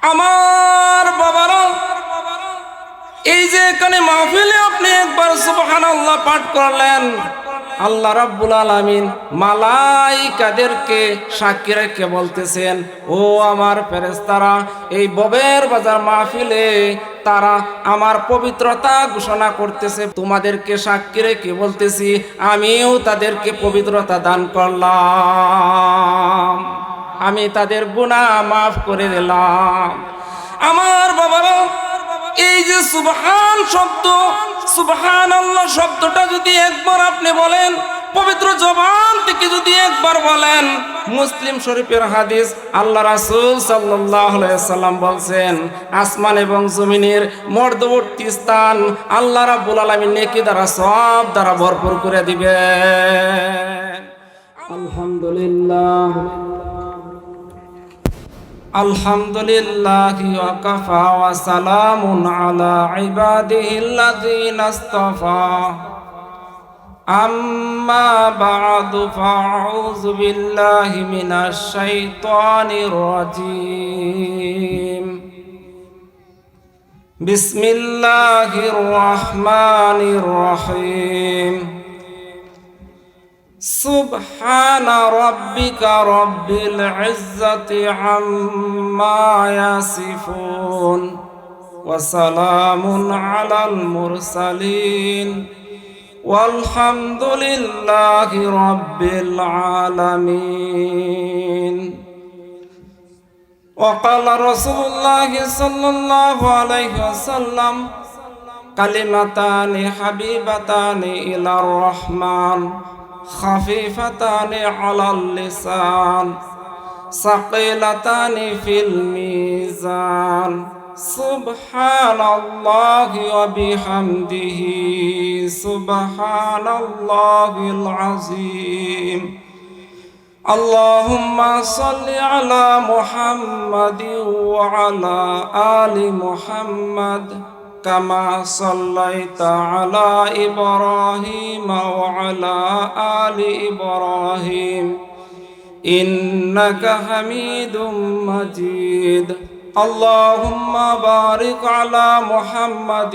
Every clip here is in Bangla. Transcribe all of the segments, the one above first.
আমার বাবারা, এই যে এখানে মাহফিলে আপনি একবার সুবহানাল্লাহ পাঠ করলেন, আল্লাহ রাব্বুল আলামিন মালাইকাদেরকে সাক্ষী রেখে বলতেছেন, ও আমার ফেরেশতারা, এই ববের বাজার মাহফিলে তারা আমার পবিত্রতা ঘোষণা করতেছে। তোমাদেরকে সাক্ষী রেখে বলতেছি, আমিও তাদেরকে পবিত্রতা দান করলাম, আমি তাদের গুনাহ মাফ করে দিলাম। আমার বাবারা, এই যে সুবহান শব্দ, সুবহানাল্লাহ শব্দটা যদি একবার আপনি বলেন, পবিত্র জবান থেকে যদি একবার বলেন, মুসলিম শরীফের হাদিস, আল্লাহ রাসূল সাল্লাল্লাহু আলাইহি ওয়াসাল্লাম বলছেন, আসমান এবং জমিনের মধ্যবর্তী স্থান আল্লাহ রাব্বুল আলামিন নেকি দ্বারা, সওয়াব দ্বারা ভরপুর করে দিবেন। আলহামদুলিল্লাহ, আলহামদুলিল্লাহি ওয়া কাফা ওয়া সালামুন আলা ইবাদিহিল্লাযীনা ইসতাফা, আম্মা বা'দু ফাআউযু বিল্লাহি মিনাশ শাইতানির রাজীম। বিসমিল্লাহির রাহমানির রহিম। সুবহানা রাব্বিকা রাব্বিল ইজ্জাতি আম্মা ইয়াসিফুন ওয়া সালামুন আলাল মুরসালিন ওয়ালহামদুলিল্লাহি রাব্বিল আলামিন। وقال رسول الله صلى الله عليه وسلم كلمتان حبيبتان إلى الرحمن خفيفتان على اللسان ثقيلتان في الميزان سبحان الله وبحمده سبحان الله العظيم. اللهم صل على محمد وعلى آل محمد كما صليت على إبراهيم وعلى آل إبراهيم إنك حميد مجيد. اللهم بارك على محمد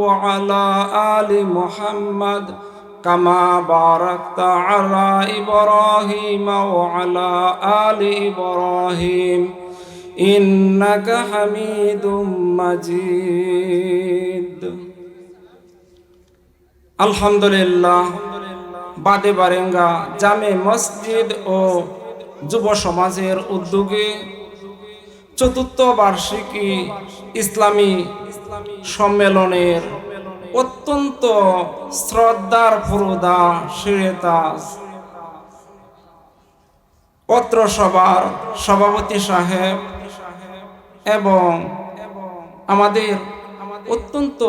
وعلى آل محمد كما باركت على إبراهيم وعلى آل إبراهيم إنك حميد مجيد. আলহামদুলিল্লাহ, বাদে বারেঙ্গা জামে মসজিদ ও যুব সমাজের উদ্যোগে চতুর্থ বার্ষিকী ইসলামী সম্মেলনের অত্যন্ত শ্রদ্ধার পুরোদা শিরেতাজ পত্র সভার সভাপতি সাহেব এবং আমাদের অত্যন্ত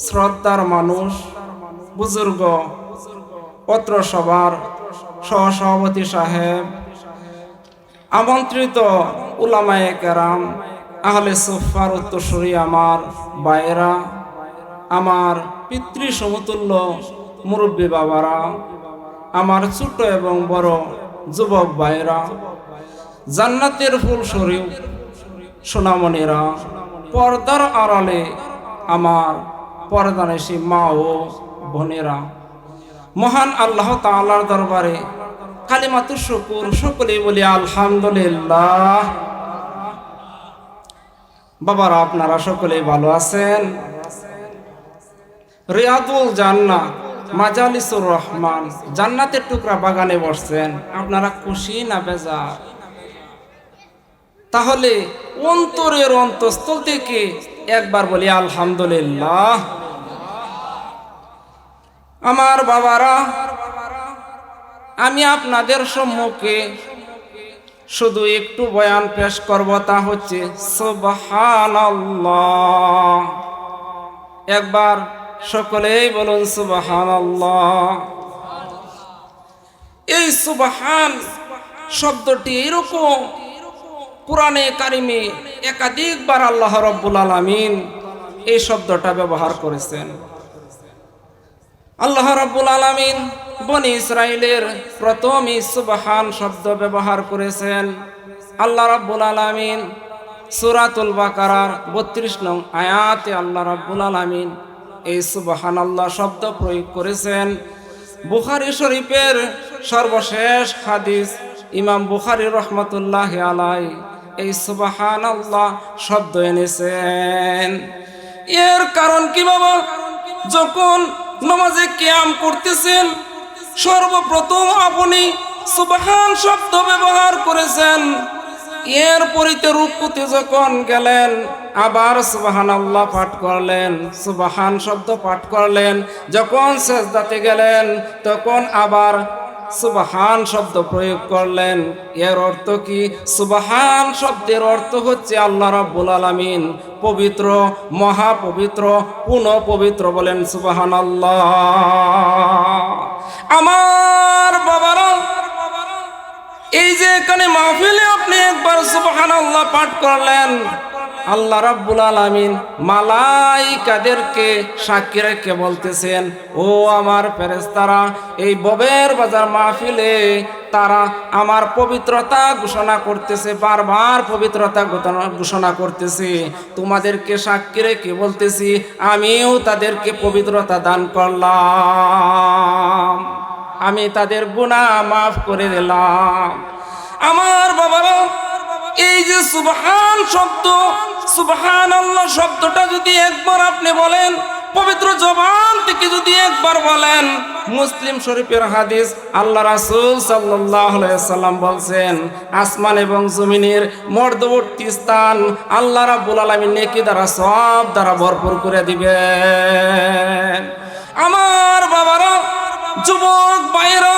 শ্রদ্ধার মানুষ, বুজুর্গ পত্র সভার সহসভাপতি সাহেব, আমন্ত্রিত উলামায়ে কেরাম, আহলে সুফার উত্তরসূরি আমার ভাইয়েরা, আমার পিতৃ সমতুল্য মুরব্বী বাবারা, আমার ছোট এবং বড় যুবক ভাইয়েরা, জান্নাতের ফুল শরীফ সোনামণিরা, পর্দার আড়ালে আমার পর্দানেশী মা ও বোনেরা, মহান আল্লাহ তাআলার দরবারে কালিমাতুশ শুকর, সকলেই বলি আলহামদুলিল্লাহ। বাবারা, আপনারা সকলেই ভালো আছেন? রিয়াদুল জান্নাহ, মাজালিসুর রহমান, জান্নাতের টুকরা বাগানে বসছেন, আপনারা খুশি না বেজার? তাহলে অন্তরের অন্তঃস্থল থেকে একবার বলি আলহামদুলিল্লাহ। আমার বাবারা, আমি আপনাদের সম্মুখে শুধু একটু বয়ান পেশ করব, তা হচ্ছে সুবহানাল্লাহ। একবার সকলেই বলুন সুবহানাল্লাহ। এই সুবহান শব্দটি এরকম কুরআনে কারিমে একাধিকবার আল্লাহ রাব্বুল আলামিন এই শব্দটা ব্যবহার করেছেন। আল্লাহ রাব্বুল আলামিন বনি ইসরাইলের প্রথম এই সুবহান শব্দ ব্যবহার করেছেন। আল্লাহ রাব্বুল আলামিন সূরাতুল বাকারার 32 নং আয়াতে আল্লাহ রাব্বুল আলামিন এই সুবহানাল্লাহ শব্দ প্রয়োগ করেছেন। বুখারী শরীফের সর্বশেষ হাদিস ইমাম বুখারী রহমাতুল্লাহি আলাইহি এই সুবহানাল্লাহ শব্দ এনেছেন। এর কারণ কি বাবা? যখন নামাজে কিয়াম করতেছেন সর্বপ্রথম আপনি সুবহান শব্দ ব্যবহার করেছেন। এর পরিতে রুকুতে যখন গেলেন আবার সুবহানাল্লাহ পাঠ করলেন, সুবহান শব্দ পাঠ করলেন। যখন সিজদাতে গেলেন তখন আবার সুবহান শব্দ প্রয়োগ করলেন। এর অর্থ কি? সুবহান শব্দের অর্থ হচ্ছে আল্লাহ রাব্বুল আলামিন পবিত্র, মহাপবিত্র, পুনঃ পবিত্র। বলেন সুবহানাল্লাহ। আমার বাবারা, এই যে এখানে মাহফিলে আপনি একবার সুবহানাল্লাহ পাঠ করলেন, আল্লাহ রাব্বুল আলামিন মালাইকাদেরকে সাক্ষী রেখে বলতেছেন, ও আমার ফেরেশতারা, এই ববের বাজার মাহফিলে তারা আমার পবিত্রতা ঘোষণা করতেছে, বারবার পবিত্রতা ঘোষণা করতেছে। তোমাদেরকে সাক্ষী রেখে বলতেছি আমিও তাদেরকে পবিত্রতা দান করলাম, আমি তাদের গুনাহ মাফ করে দিলাম। আমার বাবারা, এই যে সুবহান শব্দ, সুবহানাল্লাহ শব্দটা যদি একবার আপনি বলেন, পবিত্র জবান থেকে যদি একবার বলেন, মুসলিম শরীফের হাদিস আল্লাহ রাসূল সাল্লাল্লাহু আলাইহি সাল্লাম বলছেন, আসমান এবং জমিনের মধ্যবর্তী স্থান আল্লাহ রাব্বুল আলামিন নেকি দ্বারা, সওয়াব দ্বারা ভরপুর করে দিবেন। আমার বাবারা, যুবক ভাইরা,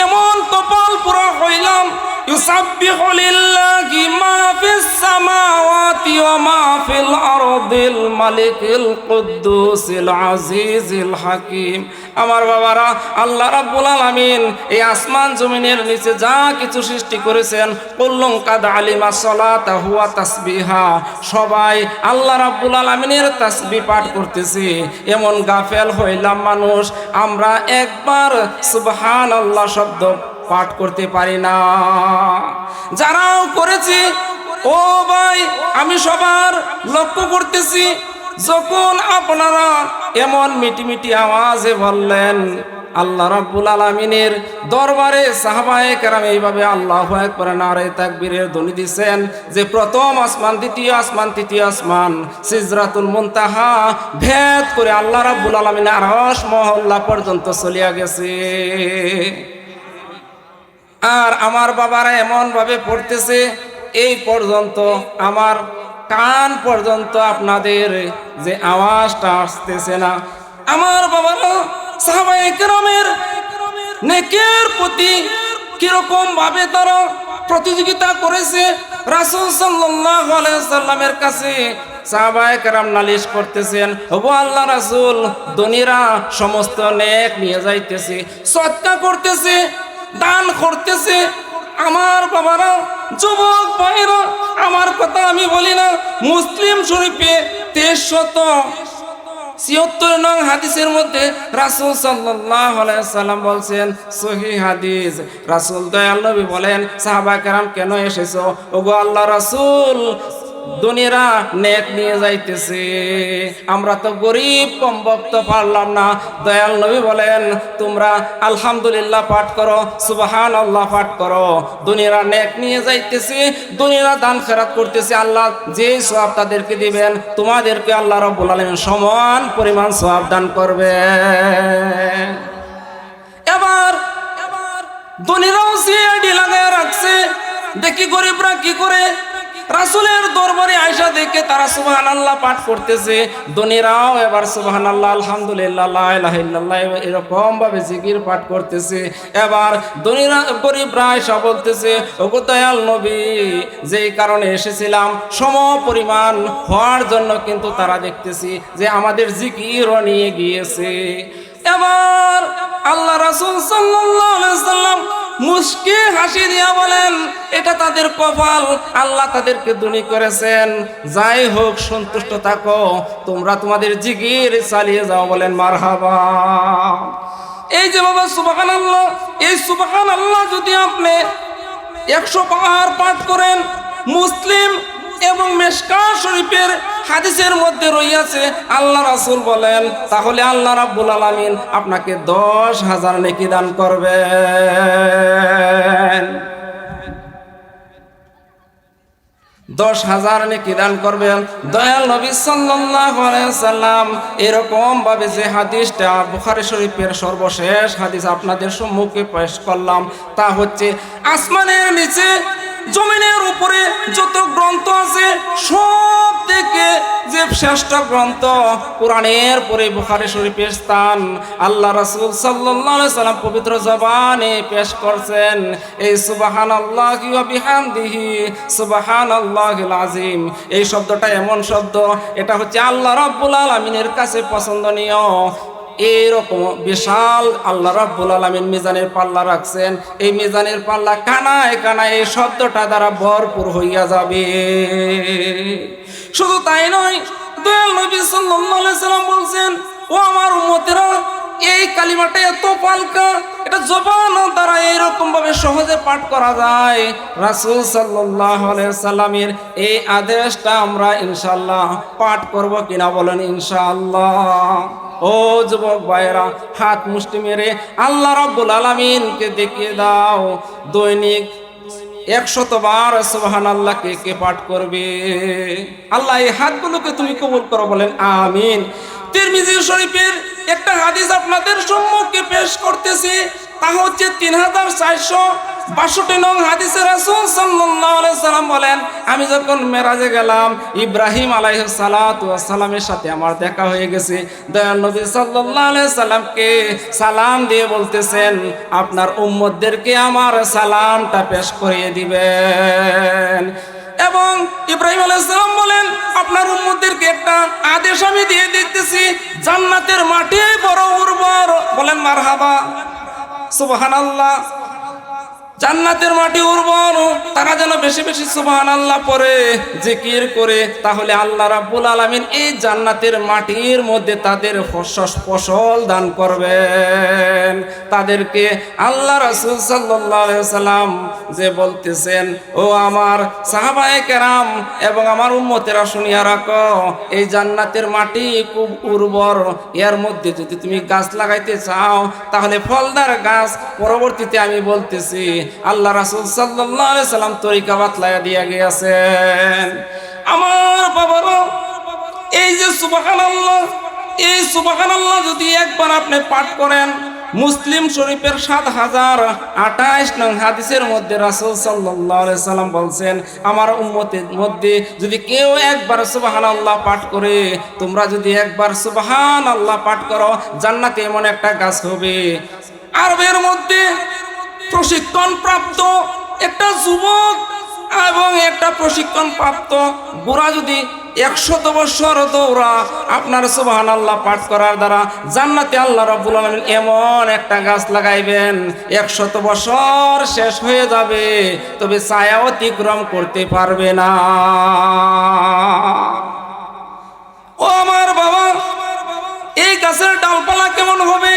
এমন কপাল পুরা হইলাম, ইউসাব্বিহু লিল্লাহি মা ফিস সামাওয়াতি ওয়া মা ফিল আরদিল মালিকিল কুদ্দুসিল আজিজিল হাকিম। আমার বাবারা, আল্লাহ রাব্বুল আলামিন এই আসমান জমিনের নিচে যা কিছু সৃষ্টি করেছেন, কুল্লুন কাদ আলিমা সালাতাহু ওয়া তাসবিহা, সবাই আল্লাহ রাব্বুল আলামিনের তাসবিহ পাঠ করতেছে। এমন গাফেল হইলাম মানুষ, আমরা একবার সুবহানাল্লাহ শব্দ পাঠ করতে পারি না। যারাও করেছি, ও ভাই, আমি সবার লক্ষ্য করতেছি, যখন আপনারা এমন মিটি মিটি আওয়াজে বললেন, আল্লাহ রাব্বুল আলামিনের দরবারে সাহাবায়ে কেরাম এইভাবে আল্লাহু আকবার নারে তাকবীরের ধ্বনি দিয়েছেন যে প্রথম আসমান, দ্বিতীয় আসমান, তৃতীয় আসমান, সিদরাতুল মুনতাহা ভেদ করে আল্লাহ রাব্বুল আলামিনের আরশ মহল্লা পর্যন্ত চলিয়া গেছে। আর আমার বাবারা এমন ভাবে পড়তেছে, এই পর্যন্ত আমার কান পর্যন্ত আপনাদের যে আওয়াজটা আসতেছে না। আমার বাবারা, সাহাবায়ে কেরামের নেকের প্রতি কিরকম ভাবে তারা প্রতিযোগিতা করেছে। রাসূল সাল্লাল্লাহু আলাইহি সাল্লামের কাছে সাহাবায়ে কেরাম নালিশ করতেছেন, ওগো আল্লাহ রাসূল, ধনীরা সমস্ত নেক নিয়ে যাইতেছে, সদকা করতেছে, দান করতেছে। আমার বাবারা, যুবক ভাইরা, আমার কথা আমি বলি না, মুসলিম শরীফে 1376 নং হাদিসের মধ্যে রাসূল সাল্লাল্লাহু আলাইহি সাল্লাম বলছেন, সহিহ হাদিস, রাসূল দয়াল নবী বলেন, সাহাবা কেরাম কেন এসেছো? ওগো আল্লাহ রাসূল, দুনিয়ারা নেক নিয়ে যাইতেছে, আমরা তো গরিব কম বক্ত পারলাম না। দয়াল নবী বলেন, তোমরা আলহামদুলিল্লাহ পাঠ করো, সুবহানাল্লাহ পাঠ করো, দুনিয়ারা নেক নিয়ে যাইতেছে, দুনিয়ারা দান খেরাত করতেছে, আল্লাহ যে সওয়াব তাদেরকে দিবেন, তোমাদেরকে আল্লাহ রাব্বুল আলামিন সমান পরিমাণ সওয়াব দান করবে। এবার দুনিয়ারাও সিআইডি লাগায় রাখছে, দেখি গরিবরা কি করে। রাসূলের দরবারে আয়েশা দেখে তারা সুবহানাল্লাহ পাঠ করতেছে, ধনীরাও এবার সুবহানাল্লাহ, আলহামদুলিল্লাহ, লা ইলাহা ইল্লাল্লাহ এরকম ভাবে জিকির পাঠ করতেছে। এবার ধনীরা গরিবরা আয়েশা বলতেছে, ওগো দয়াল নবী, যেই কারণে এসেছিলাম সম পরিমাণ হওয়ার জন্য কিন্তু তারা দেখতেছি যে আমাদের জিকিরও নিয়ে গিয়েছে। এবার আল্লাহ রাসূল সাল্লাল্লাহু আলাইহি সাল্লাম মুস্কি হাসি দিয়া বলেন, এটা তাদের কপাল, আল্লাহ তাদেরকে ধনী করেছেন। যাই হোক, সন্তুষ্ট থাকো, তোমরা তোমাদের জিকির চালিয়ে যাও। বলেন মারহাবা। এই যে বাবা সুবহানাল্লাহ, এই সুবহানাল্লাহ যদি আপনি 100 বার পাঠ করেন, মুসলিম এবং মিশকাত শরীফের হাদিসের মধ্যে রইয়াছে আল্লাহ রাসূল বলেন, তাহলে আল্লাহ রাব্বুল আলামিন আপনাকে 10,000 নেকি দান করবেন। 10,000 নেকি দান করবেন। দয়াল নবী সাল্লাল্লাহু আলাইহি ওয়াসাল্লাম এরকম ভাবে যে হাদিসটা বুখারী শরীফের সর্বশেষ হাদিস আপনাদের সম্মুখে পেশ করলাম, তা হচ্ছে আসমানের নিচে জমিনের উপরে যত গ্রন্থ আছে সব থেকে যে শ্রেষ্ঠ গ্রন্থ কোরআনের পরে বুখারী শরীফের স্থান। আল্লাহ রাসূল সাল্লাল্লাহু আলাইহি সাল্লাম পবিত্র জবানে পেশ করছেন এই সুবহানাল্লাহি ওয়া বিহামদিহি সুবহানাল্লাহিল আযীম। এই শব্দটা এমন শব্দ, এটা হচ্ছে আল্লাহ রাব্বুল আলামিনের কাছে পছন্দনীয়। এরকম বিশাল আল্লাহ রাব্বুল আলামিন মিজানের পাল্লা রাখছেন, এই মিজানের পাল্লা কানায় কানায় এই শব্দটা দ্বারা ভরপুর হইয়া যাবে। শুধু তাই নয়, দয়াল নবী সাল্লাল্লাহু আলাইহি সাল্লাম বলছেন, ও আমার উম্মতেরা, এই কালিমাটা এত পালকা, এটা জবান দ্বারা এরকম ভাবে সহজে পাঠ করা যায়। রাসূল সাল্লাল্লাহু আলাইহি সাল্লামের এই আদেশটা আমরা ইনশাআল্লাহ পাঠ করব কিনা বলেন? ইনশাআল্লাহ। ও যুবক ভাইরা, হাত মুষ্টি মেরে আল্লাহ রাব্বুল আলামিনকে দেখিয়ে দাও, দৈনিক 100 বার সুবহানাল্লাহ কে পাঠ করবে? আল্লাহ এই হাতগুলোকে তুমি কবুল করো, বলেন আমিন। তিরমিজি শরীফের একটা হাদিস আপনাদের সম্মুখে পেশ করতেছি, তা হচ্ছে 3462 নং হাদিসে রাসূল সাল্লাল্লাহু আলাইহি সাল্লাম বলেন, আমি যখন মেরাজে গেলাম, ইব্রাহিম আলাইহিস সালাতু ওয়াস সালামের সাথে আমার দেখা হয়ে গেছে। দয়াল নবী সাল্লাল্লাহু আলাইহি সাল্লামকে সালাম দিয়ে বলতেছেন, আপনার উম্মতদেরকে আমার সালামটা পেশ করিয়ে দিবেন। এবং ইব্রাহিম আলাইহিস সালাম বলেন, আপনার উম্মতদেরকে একটা আদেশ আমি দিয়ে দিতেছি, জান্নাতের মাটি বড় উর্বর, বলেন মারহাবা, সুবহানাল্লাহ। জান্নাতের মাটি উর্বর, তারা যেন বেশি বেশি সুবহানাল্লাহ পড়ে, জিকির করে, তাহলে আল্লাহ রাব্বুল আলামিন এই জান্নাতের মাটির মধ্যে তাদের ফসল দান করবেন। তাদেরকে আল্লাহ রাসূল সাল্লাল্লাহু আলাইহি ওয়াসাল্লাম যে বলতেছেন, ও আমার সাহাবায়ে কেরাম এবং আমার উম্মতেরা শুনিয়া রাখো, এই জান্নাতের মাটি খুব উর্বর, এর মধ্যে যদি তুমি গাছ লাগাইতে চাও তাহলে ফলদার গাছ, পরবর্তীতে আমি বলতেছি আল্লাহ রাসূল সাল্লাল্লাহু আলাইহি সাল্লাম তরিকা বাতলায়া দিয়া গিয়েছেন। আমার বাবারা, এই যে সুবহানাল্লাহ, এই সুবহানাল্লাহ যদি একবার আপনি পাঠ করেন, মুসলিম শরীফের 7028 নং হাদিসের মধ্যে রাসূল সাল্লাল্লাহু আলাইহি সাল্লাম বলছেন, আমার উম্মতের মধ্যে যদি কেউ একবার সুবহানাল্লাহ পাঠ করে, তোমরা যদি একবার সুবহানাল্লাহ পাঠ করো, জান্নাতে এমন একটা গাছ হবে। আরবের মধ্যে প্রশিক্ষণ প্রাপ্ত একটা যুবক এবং একটা প্রশিক্ষণ প্রাপ্ত বুড়া যদি 100 বছর দৌড়া আপনার সুবহানাল্লাহ পাঠ করার দ্বারা জান্নাতে আল্লাহ রাব্বুল আলামিন এমন একটা গাছ লাগাইবেন, 100 বছর শেষ হয়ে যাবে, তবে ছায়া অতিক্রম করতে পারবে না। ও আমার বাবা, এই গাছের ডালপালা কেমন হবে?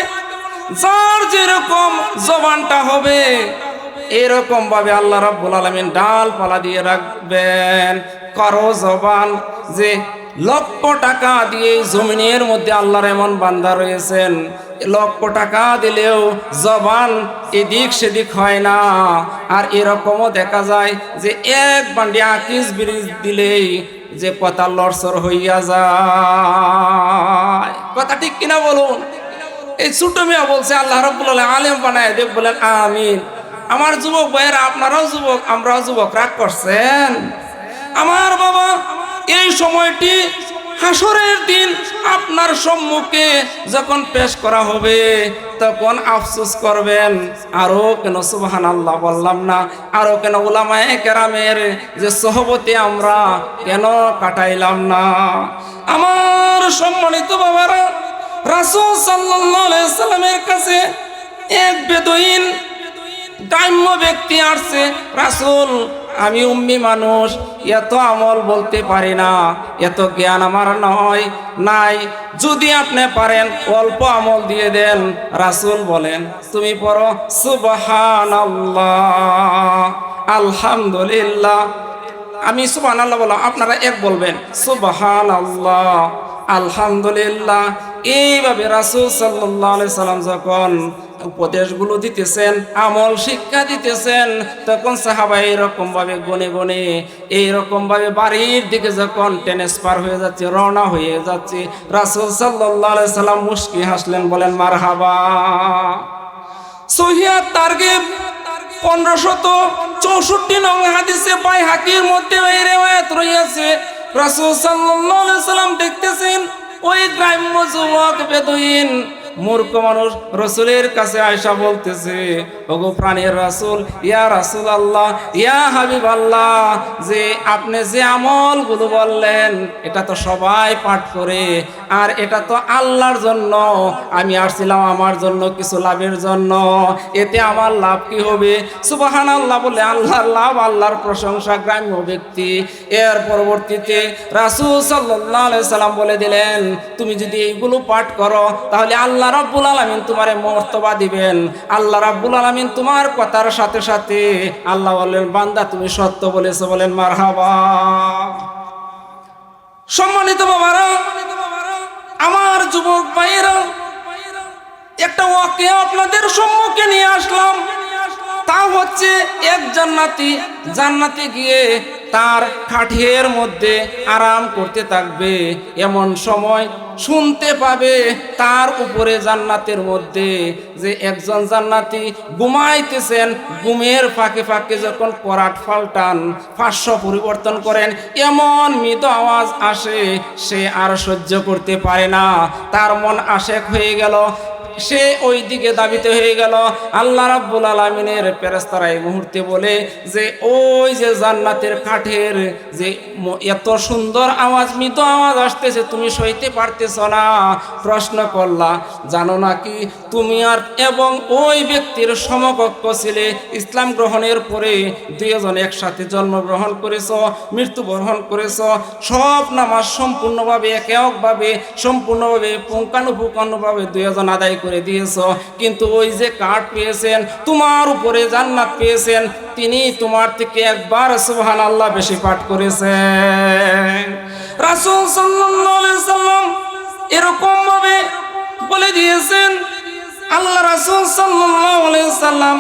যার যেরকম জবানটা হবে এরকম ভাবে আল্লাহ রাব্বুল আলামিন ডালপালা দিয়ে রাখবেন। কারো জবান যে লক্ষ টাকা দিয়ে জমিনের মধ্যে আল্লাহর এমন বান্দা রয়েছেন, লক্ষ টাকা দিলেও জবান এদিক সেদিক হয় না। আর এরকমও দেখা যায় যে এক বান্ডি আকিস ব্রিজ দিলেই যে কথা লড়সড় হইয়া যায়। কথা ঠিক কিনা বলুন? এই ছোট মেয়ে বলছে আল্লাহ রাব্বুল আলামিন আলেম বানায় দেব, বলেন আমিন। আমার যুবক ভাইয়েরা, আপনারাও যুবক, আমরাও যুবক, রাগ করছেন? আমার বাবা, এই সময়টি হাসরের দিন আপনার সম্মুখে যখন পেশ করা হবে, তখন আফসোস করবেন, আরো কেন সুবহানাল্লাহ বললাম না, আরো কেন উলামায়ে কেরামের যে সোহবতে আমরা কেন কাটাইলাম না। আমার সম্মানিত বাবারা, রাসূল সাল্লাল্লাহু আলাইহি সাল্লামের কাছে এক বেদুইন গ্রাম্য ব্যক্তি আসছে, রাসূল, আমি উম্মি মানুষ, এত আমল বলতে পারি না, এত জ্ঞান আমার নাই, যদি আপনি পারেন অল্প আমল দিয়ে দেন। রাসূল বলেন, তুমি পড়ো সুবহানাল্লাহ, আলহামদুলিল্লাহ, আমি সুবহানাল্লাহ বললাম, আপনারা এক বলবেন সুবহানাল্লাহ, আলহামদুলিল্লাহ। এইভাবে রাসূল সাল্লাল্লাহু আলাইহি সাল্লাম যখন উপদেশগুলো দিতেছেন, আমল শিক্ষা দিতেছেন, তখন সাহাবা এইরকম ভাবে গনে গনে এইরকম ভাবে বাড়ির দিকে যখন ট্রান্সফার হয়ে যাচ্ছে, রওনা হয়ে যাচ্ছে, রাসূল সাল্লাল্লাহু আলাইহি সাল্লাম মুস্কি হাসলেন, বলেন মারহাবা। সহিহ তারগিব 1564 নং হাদিসে বাইহাকির মধ্যে এই রিওয়ায়াত রয়েছে। রাসূল সাল্লাল্লাহু আলাইহি সাল্লাম দেখতেছেন ওই গ্রাম্য যুবক বেদুইন মূর্খ মানুষ রাসূলের কাছে আয়েশা বলতেছে, ওগো প্রাণের রাসূল, ইয়া রাসূলুল্লাহ, ইয়া হাবিবাল্লাহ, যে আপনি যে আমলগুলো বললেন এটা তো সবাই পাঠ করে, আর এটা তো আল্লাহর জন্য, আমি আসছিলাম আমার জন্য কিছু লাভের জন্য, এতে আমার লাভ কি হবে? সুবহানাল্লাহ বলে আল্লাহর লাভ, আল্লাহর প্রশংসা গ্রাম্য ব্যক্তি। এর পরবর্তীতে রাসূল সাল্লাল্লাহু আলাইহি সাল্লাম বলে দিলেন, তুমি যদি এইগুলো পাঠ করো তাহলে আল্লাহ রাব্বুল আলামিন তোমারে মর্তবা দিবেন। আল্লাহ রাব্বুল আলামিন তোমার কথার সাথে সাথে আল্লাহ বলেন, বান্দা তুমি সত্য বলেছো, বলেন মারহাবা। সম্মানিত বাবারা, আমার যুবক ভাইয়েরা, একটা ওয়াকিয়া আপনাদের সম্মুখে নিয়ে আসলাম। তা হচ্ছে এক জান্নাতি গিয়ে তার খাটের মধ্যে আরাম করতে থাকবে, এমন সময় শুনতে পাবে তার উপরে জান্নাতের মধ্যে যে একজন জান্নাতি ঘুমাইতেছেন, ঘুমের ফাঁকে ফাঁকে যখন করাত পাল্টান, ফাঁস পরিবর্তন করেন, এমন মৃদু আওয়াজ আসে, সে আর সহ্য করতে পারে না, তার মন আশেক হয়ে গেল, সে ওই দিকে দাবিত হয়ে গেল। আল্লাহ রাব্বুল আলামিনের ফেরেশতারা এই মুহূর্তে বলে যে ওই যে জান্নাতের কাঠের যে এত সুন্দর আওয়াজ, মৃদু আওয়াজ আসতেছে, তুমি সইতে পারতেছ না, প্রশ্ন করলা, জানো নাকি তুমি আর এবং ওই ব্যক্তির সমকক্ষ ছিলে, ইসলাম গ্রহণের পরে দুইজন একসাথে জন্মগ্রহণ করেছ, মৃত্যুবরণ করেছ, সব নামাজ সম্পূর্ণভাবে এককভাবে সম্পূর্ণভাবে পুঙ্খানুপুঙ্খানুভাবে দুইজন আদায় করে দিয়েছ, কিন্তু ওই যে কাঠ পেয়েছেন, তোমার উপরে জান্নাত পেয়েছেন, তিনি তোমার থেকে একবার সুবহানাল্লাহ বেশি পাঠ করেছেন। রাসূল সাল্লাল্লাহু আলাইহি সাল্লাম এরকম ভাবে বলে দিয়েছেন। আল্লাহ রাসূল সাল্লাল্লাহু আলাইহি সাল্লাম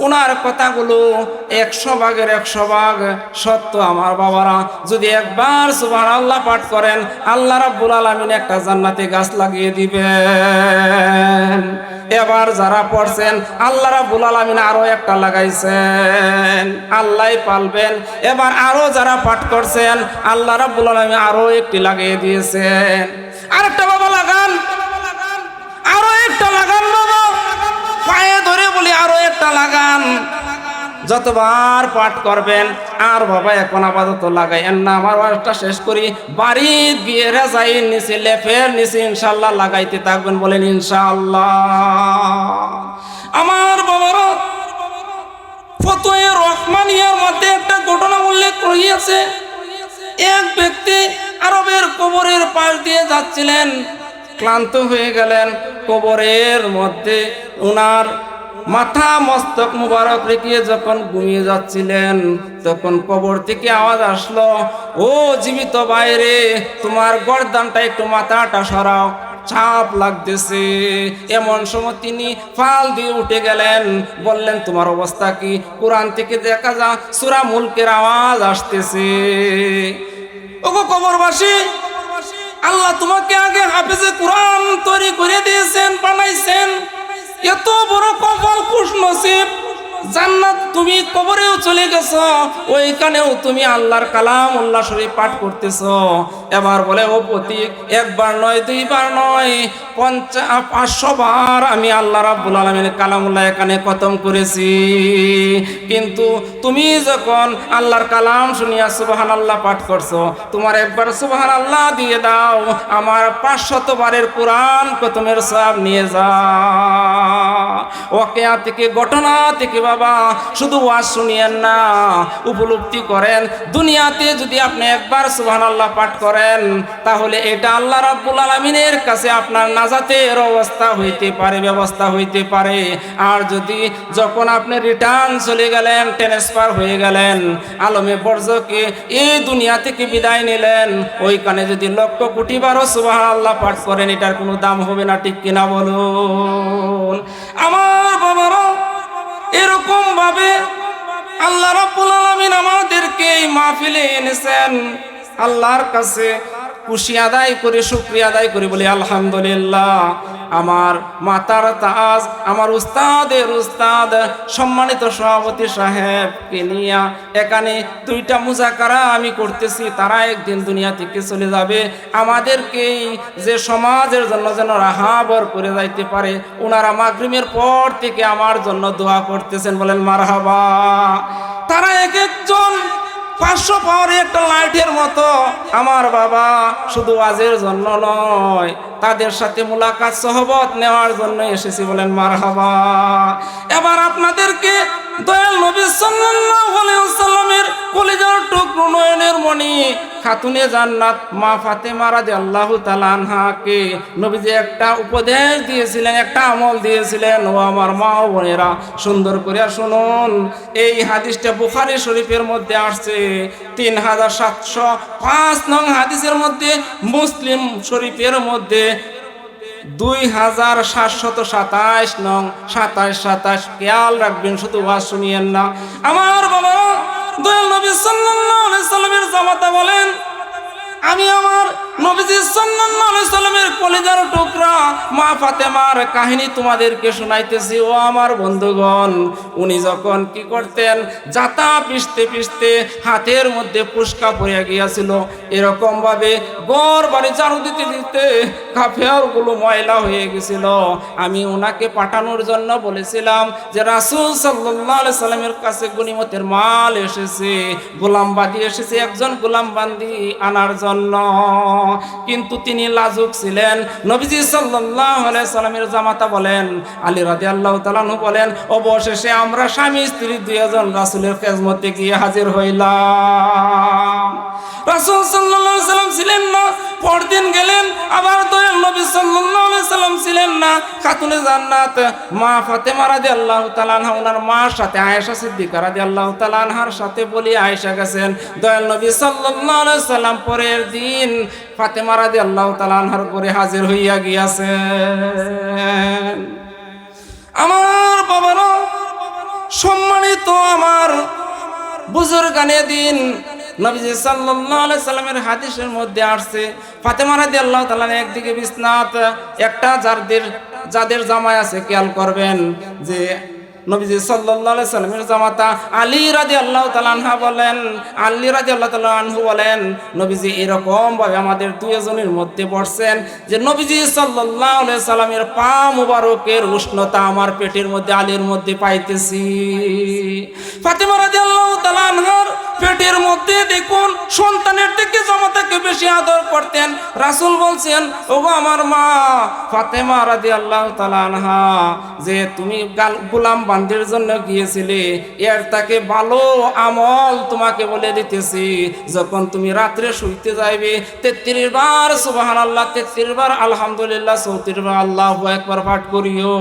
ওনার কথাগুলো 100 ভাগের 100 ভাগ সত্য। আমার বাবারা, যদি একবার সুবহানাল্লাহ পাঠ করেন, আল্লাহ রাব্বুল আলামিন একটা জান্নাতে গাছ লাগিয়ে দিবেন। এবার যারা পড়ছেন, আল্লাহ রাব্বুল আলামিন আরো একটা লাগাইছেন, আল্লাহই পালবেন। এবার আরো যারা পাঠ করছেন, আল্লাহ রাব্বুল আলামিন আরো একটি লাগিয়ে দিয়েছেন। আরেকটা বাবা লাগান, আরো একটা লাগান বাবা, পায়ে ধরে বলি আরো একটা লাগান। যতবার পাঠ করবেন, আর বাবা এখন আপাতত লাগাইয়েন না, আমার ওয়াজটা শেষ করি, বাড়ি গিয়ে রেজাইন নিচে লেফের নিচে ইনশাআল্লাহ লাগাইতে থাকবেন, বলেন ইনশাআল্লাহ। আমার বাবারা, ফতোয়ে রহমানিয়ার মধ্যে একটা ঘটনা উল্লেখ রয়েছে। এক ব্যক্তি আরবের কবরের পাশ দিয়ে যাচ্ছিলেন, ক্লান্ত হয়ে গেলেন, কবরের মধ্যে ওনার মাথা মস্তক মুবারক রেখে যখন ঘুমিয়ে যাচ্ছিলেন, তখন কবর থেকে আওয়াজ আসলো, ও জীবিত বাইরে, তোমার গর্দানটা একটু মাথাটা সরাও, চাপ লাগতেছে। এমন সময় তিনি ফাল দিয়ে উঠে গেলেন, বললেন তোমার অবস্থা কি? কোরআন থেকে দেখা যা সূরা মুলকের আওয়াজ আসতেছে। ওগো কবরবাসী, আল্লাহ তোমাকে আগে হাফেজে কোরআন তৈরি করে দিয়েছেন, বানাইছেন, এত বড় কপাল খুশনসিব, জান্নাত তুমি কবরেও চলে গেছো, ওইখানেও তুমি আল্লাহর কালামুল্লাহ শরীফ পাঠ করতেছো। এবার বলে, ও প্রতীক, একবার নয়, দুইবার নয়, 500 বার আমি আল্লাহ রাব্বুল আলামিনের কালামুল্লাহ এখানে খতম করেছি, কিন্তু তুমি যখন আল্লাহর কালাম শুনিয়া সুবহানাল্লাহ পাঠ করছো, তোমার একবার সুবহানাল্লাহ দিয়ে দাও, আমার 500 বারের কোরআন খতমের সওয়াব নিয়ে যাও। ওয়াকিয়া থেকে, ঘটনা থেকে বাবা শুধু ওয়াজ শুনিয়েন না, উপলব্ধি করেন। দুনিয়াতে যদি আপনি একবার সুবহানাল্লাহ পাঠ করেন তাহলে এটা আল্লাহ রাব্বুল আলামিনের কাছে আপনার নাজাতের অবস্থা হইতে পারে, ব্যবস্থা হইতে পারে। আর যদি যখন আপনি রিটার্ন চলে গেলেন, ট্রান্সফার হয়ে গেলেন, আলমে বরজকে এই দুনিয়া থেকে বিদায় নিলেন, ওইখানে যদি লক্ষ কোটি বারো সুবহানাল্লাহ পাঠ করেন এটার কোনো দাম হবে না, ঠিক কিনা বলুন? আমার বাবারা, এরকম ভাবে আল্লাহ রাব্বুল আলামিন আমাদেরকে এই মাহফিলে এনেছেন। আল্লাহর কাছে খুশি আদায় করে, শুকরিয়া আদায় করে বলি আলহামদুলিল্লাহ। আমার মাতার তাজ, আমার উস্তাদের উস্তাদ, সম্মানিত সভাপতি সাহেবকে নিয়ে এখানে দুইটা মুজাকারা আমি করতেছি। তারা একদিন দুনিয়া থেকে চলে যাবে, আমাদেরকে যে সমাজের জন্য যেন রাহাবর করে যাইতে পারে, ওনারা মাগরিবের পর থেকে আমার জন্য দোয়া করতেছেন, বলেন মারহাবা। তারা এক একজন 500 পাওয়ারের একটা লাইটের মতো আমার বাবা, শুধু ওয়াজের জন্য নয়, তাদের সাথে মুলাকাত সহবত নেওয়ার জন্য এসেছি, বলেন মারহাবা। এবার আপনাদেরকে দয়াল নবী সাল্লাল্লাহু আলাইহি ওয়াসাল্লামের কলিজার টুকরো নয়নের মণি খাতুনে জান্নাত মা ফাতেমা রাদিয়াল্লাহু তাআলা আনহাকে নবীজি একটা উপদেশ দিয়েছিলেন, একটা আমল দিয়েছিলেন। ও আমার মা ও বোনেরা, সুন্দর করে শুনুন। এই হাদিসটা বুখারী শরীফের মধ্যে আসছে 3705 নং হাদিসের মধ্যে, মুসলিম শরীফের মধ্যে 2727 নং 2727। খেয়াল রাখবেন, শুধু ওয়াজ শুনিয়েন না। আমার বাবা দয়াল নবী সাল্লাল্লাহু আলাইহি সাল্লামের জামাতা বলেন, আমি আমার নবীজি সাল্লাল্লাহু আলাইহি সাল্লামের কলিজার টুকরা মা ফাতেমার কাহিনী তোমাদেরকে শোনাইতেছি। ও আমার বন্ধুগণ, উনি যখন কি করতেন, জাতা পিষতে পিষতে হাতের মধ্যে পুষ্কা পড়ে গিয়েছিল, এরকম ভাবে গড় বাড়ি ঝাড়ু দিতে দিতে কাফেরগুলো ময়লা হয়ে গেছিল। আমি ওনাকে পাঠানোর জন্য বলেছিলাম যে রাসূল সাল্লাল্লাহু আলাইহি সাল্লামের কাছে গনিমতের মাল এসেছে, গোলাম বাঁধি এসেছে, একজন গোলাম বান্দি আনার জন্য। কিন্তু তিনি লাজুক ছিলেন। নবীজি সাল্লাল্লাহু আলাইহি সাল্লামের জামাতা বলেন, আলী রাদিয়াল্লাহু তাআলা আনহু বলেন, অবশেষে আমরা স্বামী স্ত্রী দুইজন রাসূলের খেদমতে গিয়ে হাজির হইলাম। রাসূল সাল্লাল্লাহু আলাইহি সাল্লাম ছিলেন না, পরদিন গেলেন। আবার দয়াল নবী সাল্লাল্লাহু আলাইহি সাল্লাম ছিলেন না। খাতুনে জান্নাত মা ফাতেমা রাদিয়াল্লাহু তাআলা আনহা ওনার মার সাথে আয়েশা সিদ্দিকা রাদিয়াল্লাহু তাআলা আনহার সাথে বলি আয়েশা গেছেন। দয়াল নবী সাল্লাল্লাহু আলাইহি সাল্লাম পরের দিন ফাতেমা রাদিয়াল্লাহু তাআলা আনহার করে হাজির হইয়া গিয়াছেন। আমার বাবারা, সম্মানিত আমার বুজুর্গানে দিন, নবীজি সাল্লাল্লাহু আলাইহি সাল্লামের হাদিসের মধ্যে আসছে, ফাতেমা রাদিয়াল্লাহু তাআলা একদিকে বিছনাত, একটা যাদের জামাই আছে, খেয়াল করবেন যে নবীজি সাল্লাল্লাহু আলাইহি সাল্লামের জামাতা আলী রাদিয়াল্লাহু তাআলা আনহা বলেন, আলী রাদিয়াল্লাহু তাআলা আনহু বলেন, নবীজি এরকম ভাবে আমাদের দুইজনের মধ্যে বসছেন যে নবীজি সাল্লাল্লাহু আলাইহি সাল্লামের পা মুবারকের উষ্ণতা আমার পেটের মধ্যে, আলীর মধ্যে পাইতেছি। ফাতেমা রাদিয়াল্লাহু তাআলা আনহার পেটের মধ্যে দেখুন সন্তানের থেকে জামাতাকে বেশি আদর করতেন। রাসূল বলছেন, ওগো আমার মা ফাতেমা রাদিয়াল্লাহু তাআলা আনহা, যে তুমি গোলাম বান্দির জন্য গিয়েছিলে, এর তাকে ভালো আমল তোমাকে বলে দিতেছি। যখন তুমি রাত্রে শুইতে যাইবে 33 বার সুবহানাল্লাহ, 33 বার আলহামদুলিল্লাহ, 34 বার আল্লাহু আকবার পাঠ করিও।